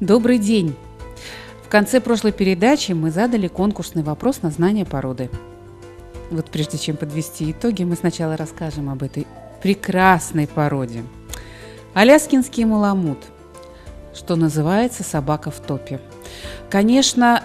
Добрый день! В конце прошлой передачи мы задали конкурсный вопрос на знание породы. Вот прежде чем подвести итоги, мы сначала расскажем об этой прекрасной породе. Аляскинский маламут, что называется собака в топе. Конечно,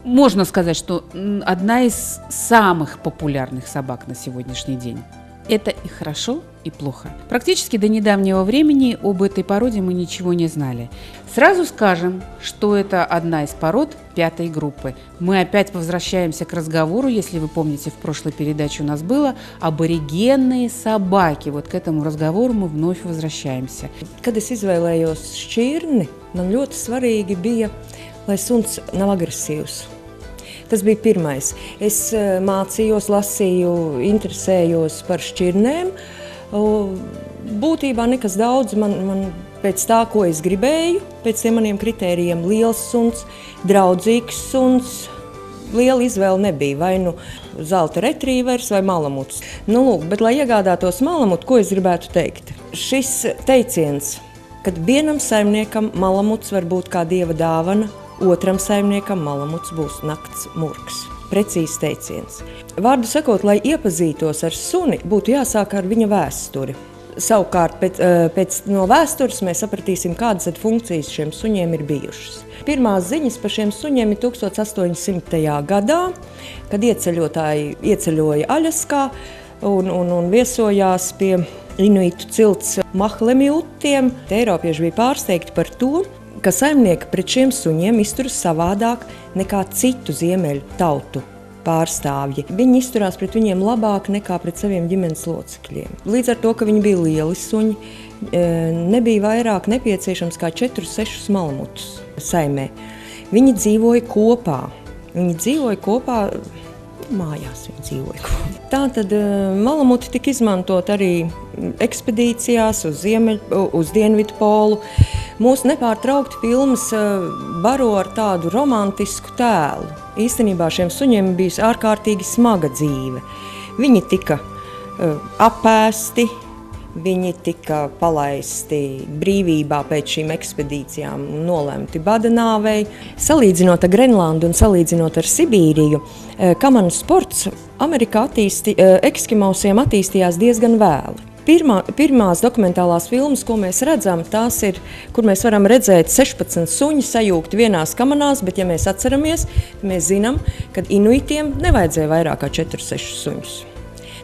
можно сказать, что одна из самых популярных собак на сегодняшний день. Это и хорошо, и плохо. Практически до недавнего времени об этой породе мы ничего не знали. Сразу скажем, что это одна из пород 5 группы. Мы опять возвращаемся к разговору, если вы помните, в прошлой передаче у нас было аборигенные собаки. Вот к этому разговору мы вновь возвращаемся. Kad es izvēlējos šķirni, man ļoti svarīgi bija, lai suns nav agresīvs. Tas bija pirmais. Es mācījos, lasīju, interesējos par šķirnēm. Būtībā nekas daudz man pēc tā, ko es gribēju, pēc tiem maniem kritērijiem, liels suns, draudzīgs suns. Liela izvēle nebija, vai zelta retrīvers vai malamuts. Bet, lai iegādātos malamutu, ko es gribētu teikt? Šis teiciens, kad vienam saimniekam malamuts var būt kā dieva dāvana, otram saimniekam malamuts būs nakts murgs. Precīzs teiciens. Vārdu sakot, lai iepazītos ar suni, būtu jāsāk ar viņa vēsturi. Savukārt, pēc no vēstures mēs sapratīsim, kādas funkcijas šiem suņiem ir bijušas. Pirmās ziņas par šiem suņiem ir 1800. gadā, kad ieceļotāji ieceļoja Aļaskā un viesojās pie inuitu cilts Mahlemiutiem. Eiropieši bija pārsteigti par to, ka saimnieki pret šiem suņiem izturas savādāk nekā citu ziemeļu tautu pārstāvji. Viņi izturās pret viņiem labāk nekā pret saviem ģimenes locekļiem. Līdz ar to, ka viņi bija lieli suņi, nebija vairāk nepieciešams kā 4-6 malamutus saimē. Viņi dzīvoja kopā. Mājās viņi dzīvoja kopā. Tātad malamuti tika izmantot arī ekspedīcijās uz Dienvidu polu. Mūsu nepārtraukti filmas baro ar tādu romantisku tēlu. Īstenībā šiem suņiem bijusi ārkārtīgi smaga dzīve. Viņi tika apēsti, viņi tika palaisti brīvībā pēc šīm ekspedīcijām un nolemti bada nāvei. Salīdzinot ar Grenlandu un salīdzinot ar Sibīriju, kamanu sports Amerikā ekskimosiem attīstījās diezgan vēli. Pirmās dokumentālās filmas, ko mēs redzam, tās ir, kur mēs varam redzēt 16 suņi sajūgti vienās kamanās, bet, ja mēs atceramies, mēs zinām, ka inuitiem nevajadzēja vairāk kā 4-6 suņus.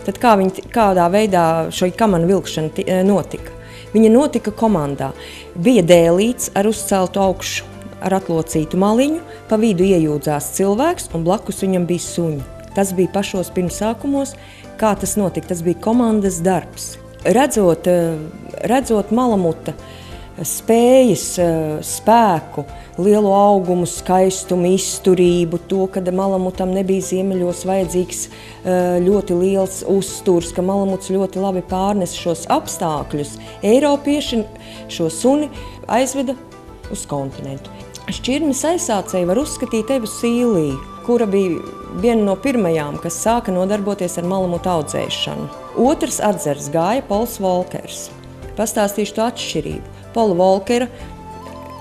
Tad kādā veidā šo kamanu vilkšana notika? Viņa notika komandā. Bija dēlīts ar uzceltu augšu, ar atlocītu maliņu, pa vidu iejūdzās cilvēks un blakus viņam bija suņi. Tas bija pašos pirmsākumos, kā tas notika, tas bija komandas darbs. Redzot malamuta spējas, spēku, lielu augumu, skaistumu, izturību, to, ka malamutam nebija ziemeļos vajadzīgs ļoti liels uzturs, ka malamuts ļoti labi pārnes šos apstākļus, Eiropieši šo suni aizveda uz kontinentu. Šķirnes aizsācēju var uzskatīt Evu Sīliju, kura bija viena no pirmajām, kas sāka nodarboties ar malamutu audzēšanu. Otrs atzars gāja Pols Volkers. Pastāstīšu to atšķirību. Pola Volkera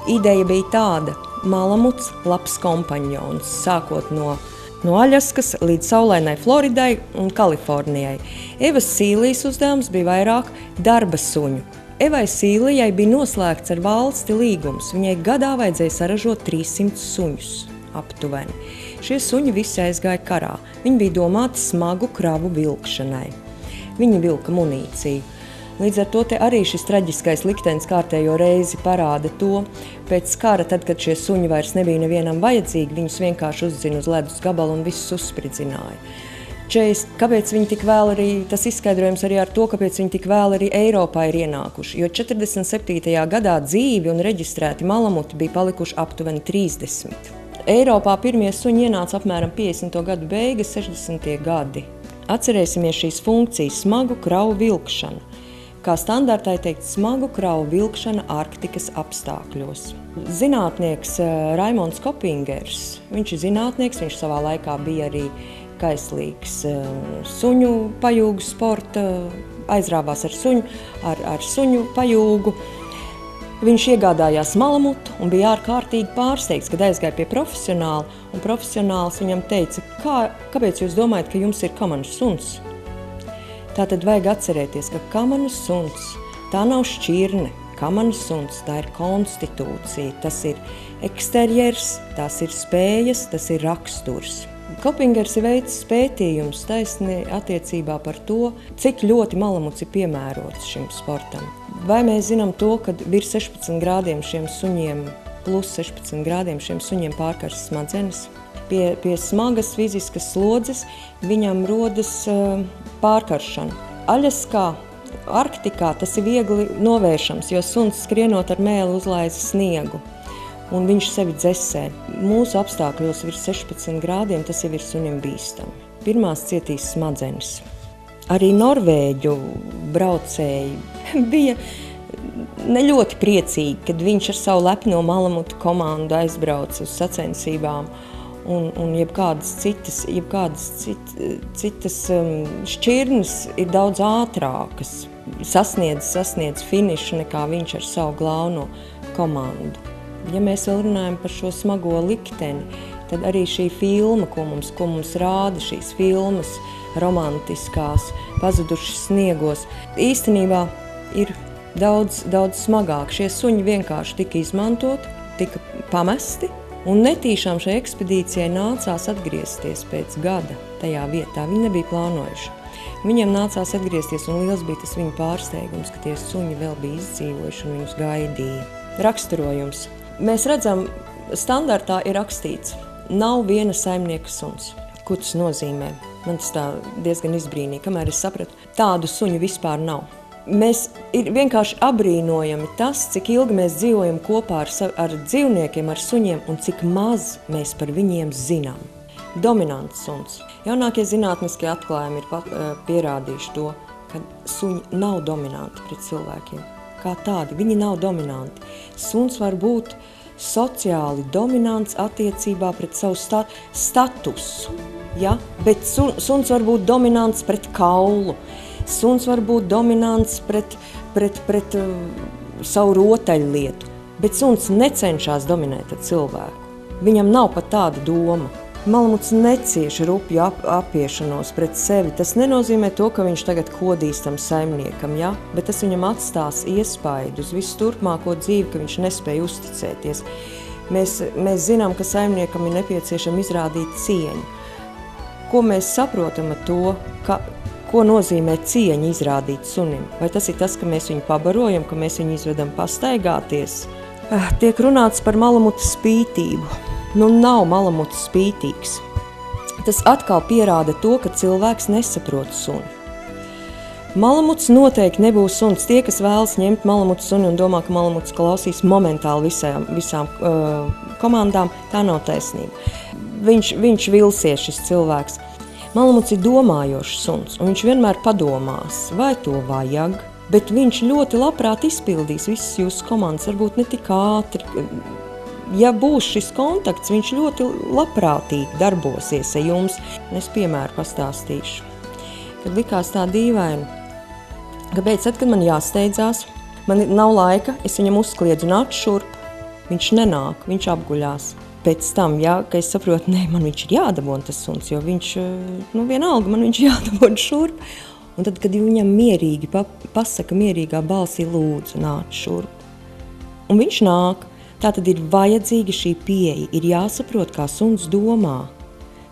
ideja bija tāda: malamuts, labs kompanjons, sākot no Aļaskas līdz saulainai Floridai un Kalifornijai. Evas Sīlijas uzdevums bija vairāk darba suņu. Evai Sīlijai bija noslēgts ar valsti līgums. Viņai gadā vajadzēja saražot 300 suņus aptuveni. Šie suņi visi aizgāja karā. Viņi bija domāti smagu kravu vilkšanai. Viņi vilka munīciju. Līdz ar to arī šis traģiskais liktenis kārtējo reizi parāda to. Pēc kara, tad, kad šie suņi vairs nebija nevienam vajadzīgi, viņus vienkārši uzzina uz ledus gabalu un visus uzspridzināja. Kāpēc viņi tik vēl arī, tas izskaidrojums arī ar to, kāpēc viņi tik vēl arī Eiropā ir ienākuši. Jo 47. gadā dzīvi un reģistrēti malamuti bija palikuši aptuveni 30. Eiropā pirmie suņi ienāca apmēram 50. gadu beigas, 60. gadi. Atcerēsimies šīs funkcijas: smagu kravu vilkšana. Kā standartā teikt, smagu kravu vilkšana Arktikas apstākļos. Zinātnieks Raimonds Kopingers, viņš ir zinātnieks, viņš savā laikā bija arī kaislīgs suņu pajūgu sporta, aizrāvās ar suņu pajūgu. Viņš iegādājās malamutu un bija ārkārtīgi pārsteigts, kad aizgāja pie profesionāla, un profesionāls viņam teica, kāpēc jūs domājat, ka jums ir kamanu suns? Tātad vajag atcerēties, ka kamanu suns, tā nav šķirne, kamanu suns, tā ir konstitūcija, tas ir eksterjers, tās ir spējas, tas ir raksturs. Kopingers ir veicis pētījums taisni attiecībā par to, cik ļoti malamuts ir piemērots šim sportam. Vai mēs zinām to, ka virs 16 grādiem šiem suņiem, plus 16 grādiem šiem suņiem pārkars smadzenes? Pie smagas fiziskas slodzes viņam rodas pārkaršana. Aļaskā, Arktikā tas ir viegli novēršams, jo suns skrienot ar mēli uzlaiza sniegu. Un viņš sevi dzesē. Mūsu apstākļos virs 16 grādiem tas jau ir sunim bīstami. Pirmās cietīs smadzenes. Arī norvēģu braucēji bija ne ļoti priecīgi, kad viņš ar savu lepno malamutu komandu aizbrauca uz sacensībām un jebkādas citas šķirnes ir daudz ātrākas. Sasniedz finišu nekā viņš ar savu galveno komandu. Ja mēs vēl runājam par šo smago likteni, tad arī šī filma, ko mums rāda, šīs filmas romantiskās, pazudušas sniegos, īstenībā ir daudz smagāk. Šie suņi vienkārši tika izmantoti, tika pamesti, un netīšām šai ekspedīcijai nācās atgriezties pēc gada tajā vietā. Viņi nebija plānojuši. Viņiem nācās atgriezties, un liels bija tas viņu pārsteigums, ka tie suņi vēl bija izdzīvojuši un viņus gaidīja. Raksturojums. Mēs redzam, standartā ir rakstīts, nav viena saimnieka suns. Ko tas nozīmē? Man tas tā diezgan izbrīnīja, kamēr es sapratu, tādu suņu vispār nav. Ir vienkārši abrīnojami tas, cik ilgi mēs dzīvojam kopā ar dzīvniekiem, ar suņiem un cik maz mēs par viņiem zinām. Dominants suns. Jaunākie zinātniskie atklājumi ir pierādījuši to, ka suņi nav dominanti pret cilvēkiem. Kā tādi, viņi nav dominanti. Suns var būt sociāli dominants attiecībā pret savu statusu, ja? Bet suns var būt dominants pret kaulu, suns var būt dominants pret savu rotaļlietu, bet suns necenšas dominēt ar cilvēku. Viņam nav pat tāda doma. Malamuts necieš rupju apiešanos pret sevi. Tas nenozīmē to, ka viņš tagad kodīs tam saimniekam, ja? Bet tas viņam atstās iespaidu uz visu turpmāko dzīvi, ka viņš nespēja uzticēties. Mēs zinām, ka saimniekam ir nepieciešama izrādīt cieņu. Ko mēs saprotam ar to, ko nozīmē cieņa izrādīt sunim? Vai tas ir tas, ka mēs viņu pabarojam, ka mēs viņu izvedam pastaigāties? Tiek runāts par malamuta spītību. Nu, nav malamuts spītīgs. Tas atkal pierāda to, ka cilvēks nesaprot suni. Malamuts noteikti nebūs suns. Tie, kas vēlas ņemt malamutu suni un domā, ka malamuts klausīs momentāli visām komandām, tā nav taisnība. Viņš vilsies, šis cilvēks. Malamuts ir domājošs suns, un viņš vienmēr padomās, vai to vajag, bet viņš ļoti labprāt izpildīs visas jūsu komandas, varbūt ne tik ātri. Ja būs šis kontakts, viņš ļoti labprātīgi darbosies ar jums. Es piemēru pastāstīšu. Kad likās tā dīvaini, kāpēc, kad man jāsteidzās, man nav laika, es viņam uzkliedzu nāc šurp, viņš nenāk, viņš apguļās. Pēc tam, ka es saprotu, man viņš ir jādabon tas suns, jo viņš, vienalga, man viņš jādabon šurp. Un tad, kad viņam mierīgi pasaka mierīgā balsī lūdzu nāc šurp. Un viņš nāk. Tātad ir vajadzīga šī pieeja, ir jāsaprot, kā suns domā,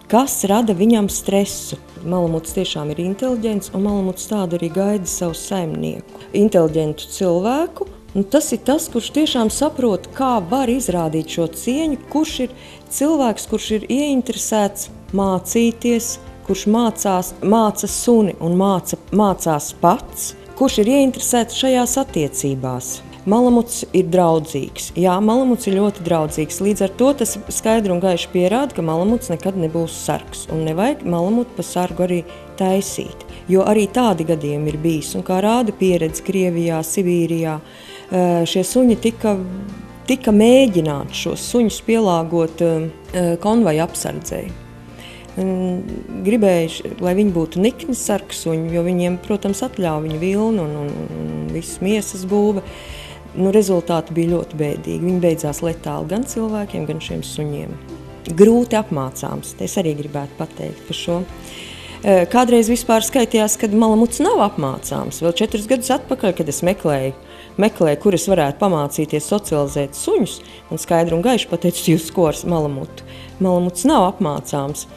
kas rada viņam stresu. Malamuts tiešām ir inteliģents, un malamuts tādu arī gaida savu saimnieku. Inteliģentu cilvēku, un tas ir tas, kurš tiešām saprot, kā var izrādīt šo cieņu, kurš ir cilvēks, kurš ir ieinteresēts mācīties, kurš māca suni un mācās pats, kurš ir ieinteresēts šajās attiecībās. Malamuts ir draudzīgs. Jā, malamuts ir ļoti draudzīgs. Līdz ar to tas skaidri un gaiši pierāda, ka malamuts nekad nebūs sargs. Un nevajag malamutu pa sargu arī taisīt. Jo arī tādi gadījumi ir bijis. Un kā rāda pieredze Krievijā, Sibīrijā, šie suņi tika mēģināti šos suņus pielāgot konvoja apsardzēji. Gribējuši, lai viņi būtu nikni sargsuņi, jo viņiem, protams, atļauj viņu vilnu un visu miesas būve. Rezultāti bija ļoti bēdīgi. Viņi beidzās letāli gan cilvēkiem, gan šiem suņiem. Grūti apmācāms, es arī gribētu pateikt par šo. Kādreiz vispār skaitījās, ka malamuts nav apmācāms. Vēl 4 gadus atpakaļ, kad es meklēju, kur es varētu pamācīties socializēt suņus, un skaidri un gaiši pateicu, jūs ko ar malamutu. Malamuts nav apmācāms.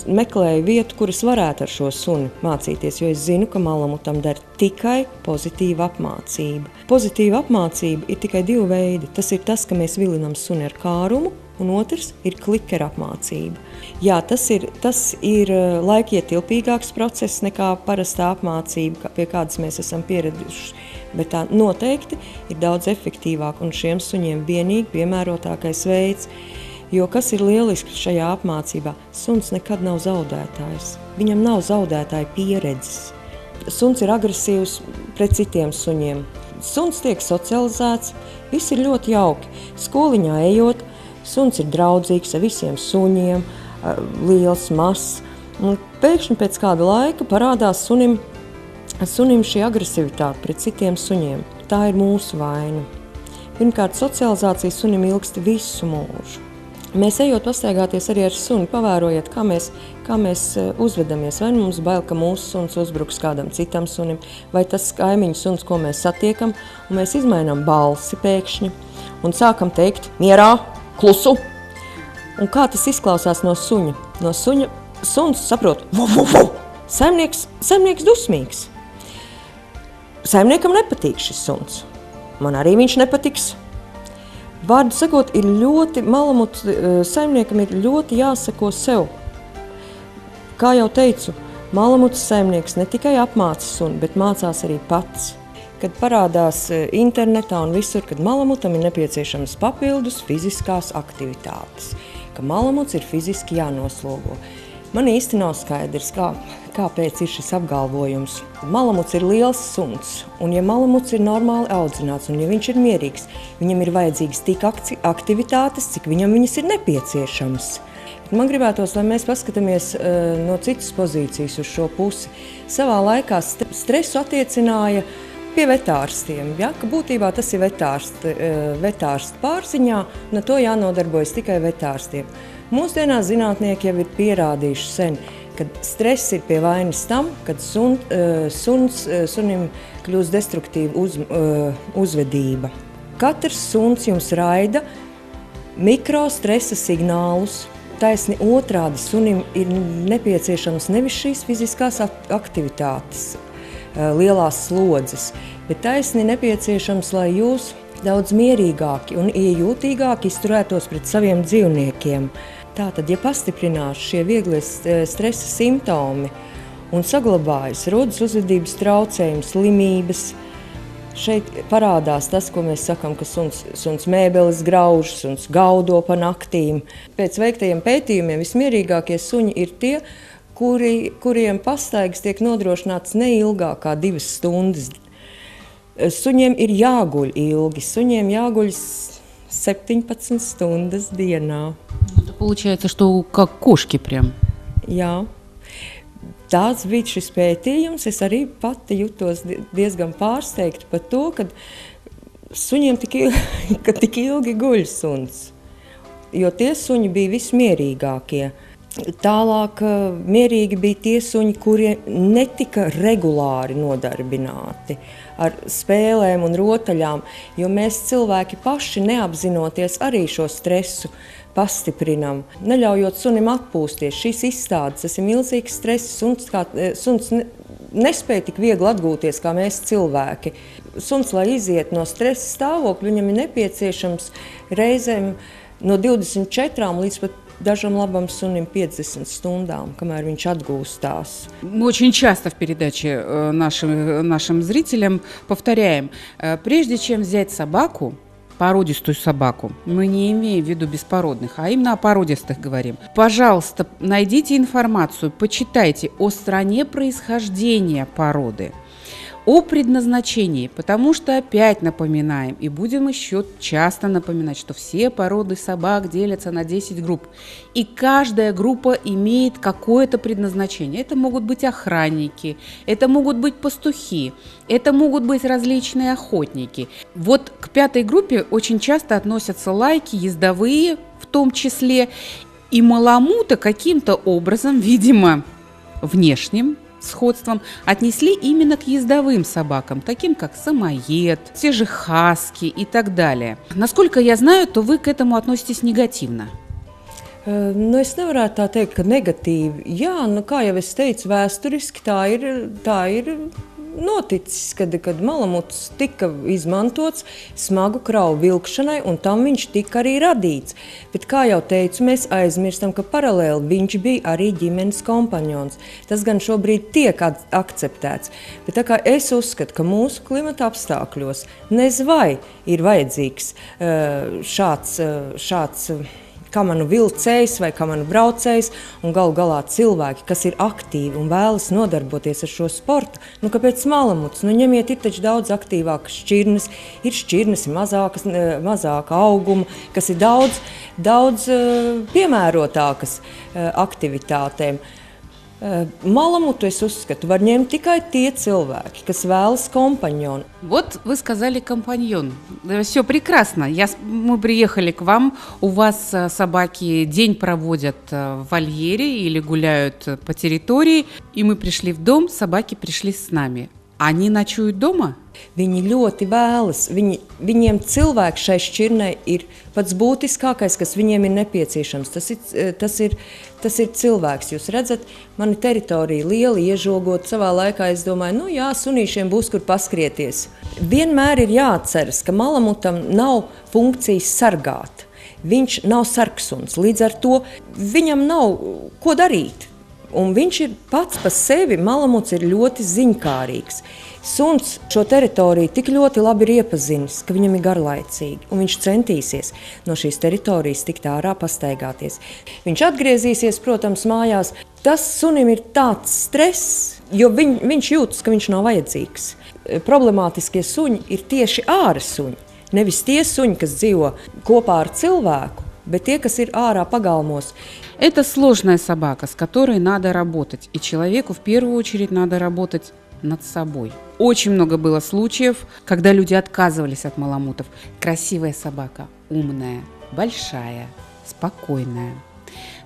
Meklēju vietu, kur es varētu ar šo suni mācīties, jo es zinu, ka malamutam der tikai pozitīva apmācība. Pozitīva apmācība ir tikai 2 veidi. Tas ir tas, ka mēs vilinam suni ar kārumu, un otrs ir klikera apmācība. Jā, tas ir laikietilpīgāks process nekā parastā apmācība, pie kādas mēs esam pieraduši, bet tā noteikti ir daudz efektīvāk un šiem suņiem vienīgi piemērotākais veids. Jo kas ir lieliski šajā apmācībā? Suns nekad nav zaudētājs. Viņam nav zaudētāja pieredzes. Suns ir agresīvs pret citiem suņiem. Suns tiek socializēts, viss ir ļoti jauki. Skoliņā ejot, suns ir draudzīgs ar visiem suņiem, liels, mazs. Pēkšņi pēc kāda laika parādās sunim šī agresivitāte pret citiem suņiem. Tā ir mūsu vaina. Pirmkārt, socializācija sunim ilgst visu mūžu. Mēs ejot pastaigāties arī ar suni, pavērojiet, kā mēs uzvedamies. Vai mums bail, ka mūsu suns uzbruks kādam citam sunim, vai tas kaimiņu suns, ko mēs satiekam, un mēs izmainām balsi pēkšņi un sākam teikt mierā, klusu. Un kā tas izklausās no suņa? No suņa suns saprot, saimnieks dusmīgs. Saimniekam nepatīk šis suns. Man arī viņš nepatiks. Vārdu sakot, malamutu saimniekam ir ļoti jāsako sev. Kā jau teicu, malamutu saimnieks ne tikai apmāca suni, bet mācās arī pats. Kad parādās internetā un visur, kad malamutam ir nepieciešamas papildus fiziskās aktivitātes, ka malamuts ir fiziski jānoslogo. Man īsti nav skaidrs, kāpēc ir šis apgalvojums. Malamuts ir liels suns, un ja malamuts ir normāli audzināts, un ja viņš ir mierīgs, viņam ir vajadzīgas tik aktivitātes, cik viņam viņas ir nepieciešamas. Man gribētos, lai mēs paskatāmies no citas pozīcijas uz šo pusi. Savā laikā stresu attiecināja pie vetārstiem, ja? Ka būtībā tas ir vetārstu pārziņā, un ar to jānodarbojas tikai vetārstiem. Mūsdienās zinātnieki jau ir pierādījuši sen, kad stress ir pie vainas tam, kad sunim kļūst destruktīva uzvedība. Katrs suns jums raida mikrostresa signālus. Taisni otrādi sunim ir nepieciešams nevis šīs fiziskās aktivitātes, lielās slodzes, bet taisni nepieciešams, lai jūs daudz mierīgāki un iejūtīgāki izturētos pret saviem dzīvniekiem. Tātad, ja pastiprinās šie vieglie stresa simptomi un saglabājas, rodas uzvedības traucējums, slimības, šeit parādās tas, ko mēs sakam, ka suns mēbeles grauž, suns gaudo pa naktīm. Pēc veiktajiem pētījumiem vismierīgākie suņi ir tie, kuriem pastaigas tiek nodrošināts neilgāk kā 2 stundas. Suņiem ir jāguļ ilgi, suņiem jāguļ 17 stundas dienā. Это получается, что как кошки прям. Jā. Tāds bija šis pētījums. Es arī pati jutos diezgan pārsteigta par to, ka suņiem tik ilgi guļ suns. Jo tie suņi bija vismierīgākie. Tālāk mierīgi bija tie suņi, kuri netika regulāri nodarbināti ar spēlēm un rotaļām, jo mēs cilvēki paši neapzinoties arī šo stresu pastiprinam, neļaujot sunim atpūsties. Šīs izstādes, tas ir milzīgs stress, suns nespēja tik viegli atgūties kā mēs cilvēki. Suns, lai iziet no stresa stāvokļa, viņam ir nepieciešams reizēm no 24 līdz pat dažam labam sunim 50 stundām, kamēr viņš atgūstās. Мы очень часто в передаче нашим зрителям повторяем, прежде чем взять собаку, породистую собаку, мы не имеем в виду беспородных, а именно о породистых говорим. Пожалуйста, найдите информацию, почитайте о стране происхождения породы, о предназначении, потому что опять напоминаем, и будем еще часто напоминать, что все породы собак делятся на 10 групп, и каждая группа имеет какое-то предназначение. Это могут быть охранники, это могут быть пастухи, это могут быть различные охотники. Вот к 5-й группе очень часто относятся лайки, ездовые в том числе, и маламута каким-то образом, видимо, внешним сходством отнесли именно к ездовым собакам, таким как самоед, те же хаски и так далее. Насколько я знаю, то вы к этому относитесь негативно. Nu, es nevarētu tā teikt, ka negatīvi. Jā, nu, kā jau es teicu, vēsturiski tā ir noticis, kad malamuts tika izmantots smagu kravu vilkšanai, un tam viņš tika arī radīts. Bet, kā jau teicu, mēs aizmirstam, ka paralēli viņš bija arī ģimenes kompanjons. Tas gan šobrīd tiek akceptēts. Bet tā kā es uzskatu, ka mūsu klimata apstākļos nezinu, vai ir vajadzīgs šāds kamanu vilcējs vai kamanu braucējs, un galu galā cilvēki, kas ir aktīvi un vēlas nodarboties ar šo sportu, nu kāpēc malamuts? Nu ņemiet, ir taču daudz aktīvākas šķirnes, ir mazāka auguma, kas ir daudz piemērotākas aktivitātēm. Маламуту, es uzskatu, var ņemt tikai tie cilvēki, kas vēlas компаньон. Вот вы сказали компаньон. Все прекрасно. Мы приехали к вам, у вас собаки день проводят в вольере или гуляют по территории, и мы пришли в дом, собаки пришли с нами. Они ночуют дома? Viņi ļoti vēlas. Viņiem cilvēki šai šķirnei ir pats būtiskākais, kas viņiem ir nepieciešams. Tas ir cilvēks. Jūs redzat, mani teritorija liela, iežogot savā laikā. Es domāju, nu jā, sunīšiem būs kur paskrieties. Vienmēr ir jāatceras, ka malamutam nav funkcijas sargāt. Viņš nav sargsuns. Līdz ar to viņam nav ko darīt. Un viņš ir pats par sevi, malamuts ir ļoti ziņkārīgs. Suns šo teritoriju tik ļoti labi ir iepazinis, ka viņam ir garlaicīgi, un viņš centīsies no šīs teritorijas tikt ārā pastaigāties. Viņš atgriezīsies, protams, mājās. Tas sunim ir tāds stress, jo viņš jūtas, ka viņš nav vajadzīgs. Problemātiskie suņi ir tieši ārā suņi, nevis tie suņi, kas dzīvo kopā ar cilvēku, bet tie, kas ir ārā pagalmos. Это сложная собака, с которой надо работать, и человеку в первую очередь надо работать над собой. Очень много было случаев, когда люди отказывались от маламутов. Красивая собака, умная, большая, спокойная.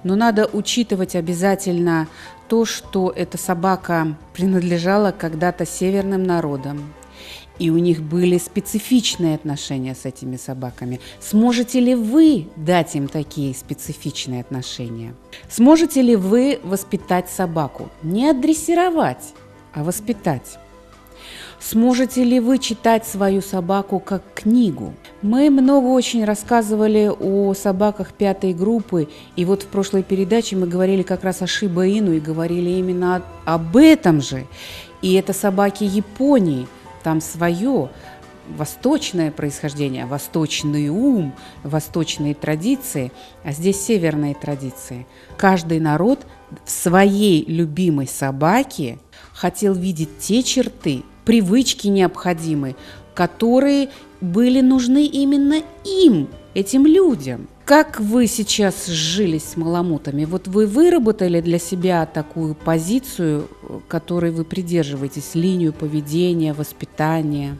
Но надо учитывать обязательно то, что эта собака принадлежала когда-то северным народам, и у них были специфичные отношения с этими собаками. Сможете ли вы дать им такие специфичные отношения? Сможете ли вы воспитать собаку? Не отдрессировать, а воспитать. Сможете ли вы читать свою собаку как книгу? Мы много очень рассказывали о собаках 5-й группы, и вот в прошлой передаче мы говорили как раз о Шиба-Ину и говорили именно об этом же. И это собаки Японии, там свое восточное происхождение, восточный ум, восточные традиции, а здесь северные традиции. Каждый народ в своей любимой собаке хотел видеть те черты, привычки необходимые, которые были нужны именно им, этим людям. Как вы сейчас сжились с маламутами? Вот вы выработали для себя такую позицию, которой вы придерживаетесь, линию поведения, воспитания?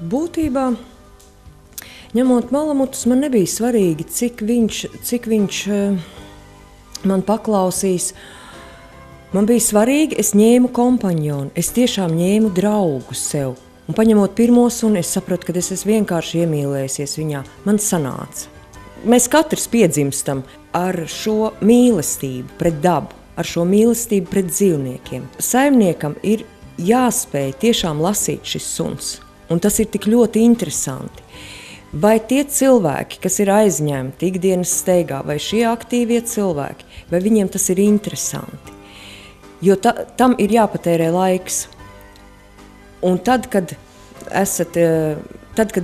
Būtībā, ņemot malamutus, man nebija svarīgi, cik viņš man paklausīs. Man bija svarīgi, es ņēmu kompanionu, es tiešām ņēmu draugu sev. Un paņemot pirmo sunu, es sapratu, ka es esmu vienkārši iemīlējusies viņā. Man sanāca. Mēs katrs piedzimstam ar šo mīlestību pret dabu, ar šo mīlestību pret dzīvniekiem. Saimniekam ir jāspēj tiešām lasīt šis suns, un tas ir tik ļoti interesanti. Vai tie cilvēki, kas ir aizņemti ikdienas steigā, vai šie aktīvie cilvēki, vai viņiem tas ir interesanti? Jo tam ir jāpatērē laiks. Un tad, kad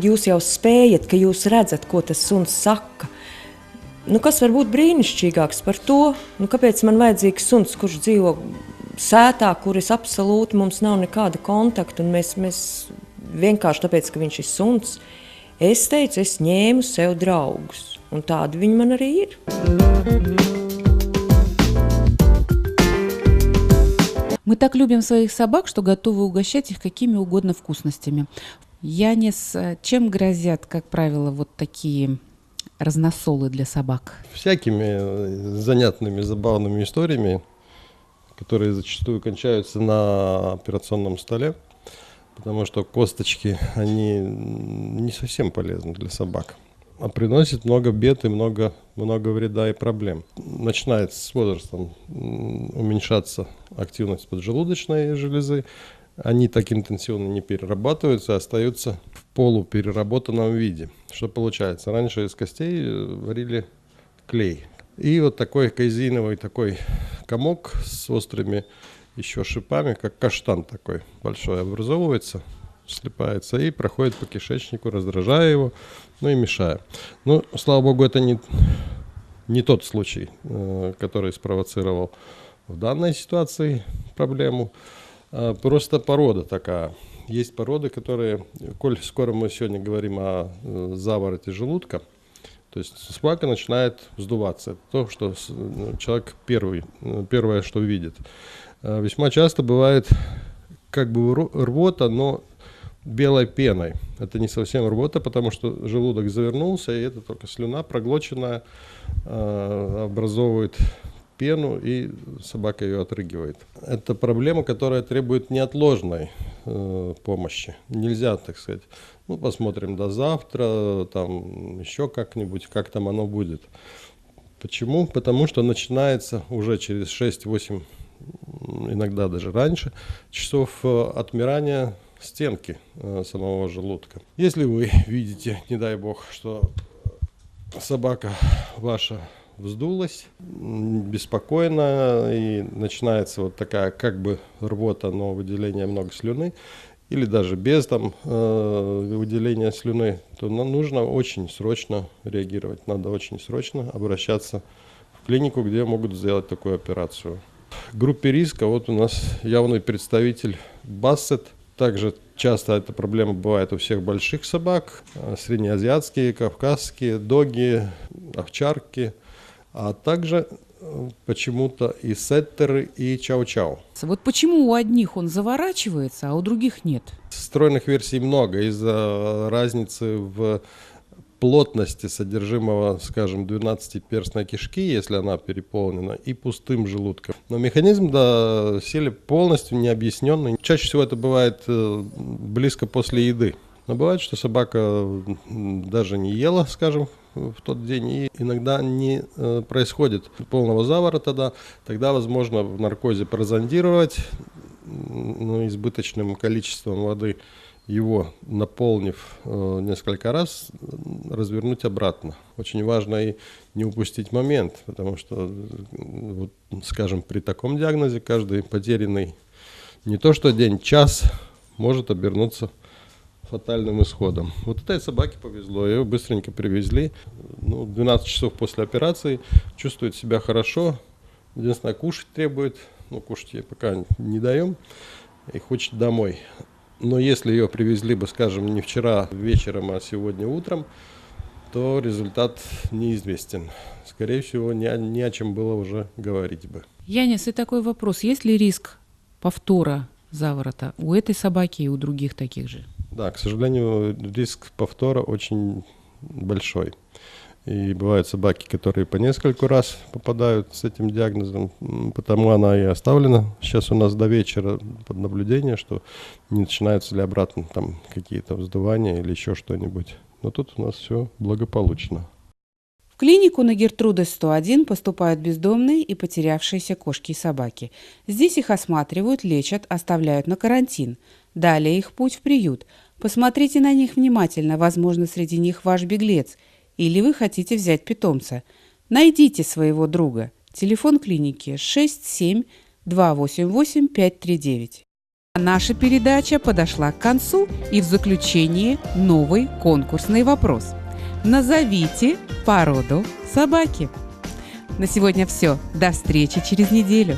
jūs jau spējat, ka jūs redzat, ko tas suns saka, nu kas var būt brīnišķīgāks par to, nu kāpēc man vajadzīgs suns, kurš dzīvo sētā, kuras absolūti mums nav nekāda kontakta, un mēs vienkārši tāpēc, ka viņš ir suns, es teicu, es ņēmu sev draugus, un tādi viņi man arī ir. Мы так любим своих собак, что готовы угощать их какими угодно вкусностями. Янис, чем грозят, как правило, вот такие разносолы для собак? Всякими занятными, забавными историями, которые зачастую кончаются на операционном столе, потому что косточки, они не совсем полезны для собак, а приносят много бед и много вреда и проблем. Начинает с возрастом уменьшаться активность поджелудочной железы, они так интенсивно не перерабатываются, а остаются в полупереработанном виде. Что получается? Раньше из костей варили клей. И вот такой казеиновый такой комок с острыми еще шипами, как каштан такой большой, образовывается, слипается и проходит по кишечнику, раздражая его, ну и мешая. Ну, слава богу, это не тот случай, который спровоцировал в данной ситуации проблему. Просто порода такая. Есть породы, которые, коль скоро мы сегодня говорим о завороте желудка, то есть собака начинает вздуваться. Это то, что человек первое, что видит. Весьма часто бывает как бы рвота, но белой пеной. Это не совсем рвота, потому что желудок завернулся, и это только слюна проглоченная образовывает пену, и собака ее отрыгивает. Это проблема, которая требует неотложной помощи. Нельзя, так сказать, посмотрим до завтра, там еще как-нибудь, как там оно будет. Почему? Потому что начинается уже через 6-8, иногда даже раньше, часов отмирания стенки самого желудка. Если вы видите, не дай бог, что собака ваша вздулась, беспокойно, и начинается вот такая как бы рвота, но выделение много слюны, или даже без выделения слюны, то нам нужно очень срочно реагировать. Надо очень срочно обращаться в клинику, где могут сделать такую операцию. В группе риска вот у нас явный представитель бассет. Также часто эта проблема бывает у всех больших собак, среднеазиатские, кавказские, доги, овчарки, а также почему-то и сеттеры, и чау-чау. Вот почему у одних он заворачивается, а у других нет? Стройных версий много из-за разницы в плотности содержимого, скажем, 12-перстной кишки, если она переполнена, и пустым желудком. Но механизм доселе полностью необъясненный. Чаще всего это бывает близко после еды. Но бывает, что собака даже не ела, скажем, в тот день, и иногда не происходит полного заворота, тогда возможно в наркозе прозондировать избыточным количеством воды, его наполнив несколько раз, развернуть обратно. Очень важно и не упустить момент, потому что, вот, скажем, при таком диагнозе каждый потерянный не то что день, час может обернуться фатальным исходом. Вот этой собаке повезло, ее быстренько привезли. 12 часов после операции, чувствует себя хорошо. Единственное, кушать требует. Кушать ей пока не даем. И хочет домой. Но если ее привезли бы, скажем, не вчера вечером, а сегодня утром, то результат неизвестен. Скорее всего, не о чем было уже говорить бы. Янис, и такой вопрос. Есть ли риск повтора заворота у этой собаки и у других таких же? Да, к сожалению, риск повтора очень большой. И бывают собаки, которые по нескольку раз попадают с этим диагнозом, потому она и оставлена сейчас у нас до вечера под наблюдение, что не начинаются ли обратно там какие-то вздувания или еще что-нибудь. Но тут у нас все благополучно. В клинику на Гертруды 101 поступают бездомные и потерявшиеся кошки и собаки. Здесь их осматривают, лечат, оставляют на карантин. Далее их путь в приют. Посмотрите на них внимательно, возможно, среди них ваш беглец. Или вы хотите взять питомца. Найдите своего друга. Телефон клиники 67 288 539. Наша передача подошла к концу, и в заключении новый конкурсный вопрос. Назовите породу собаки. На сегодня все. До встречи через неделю.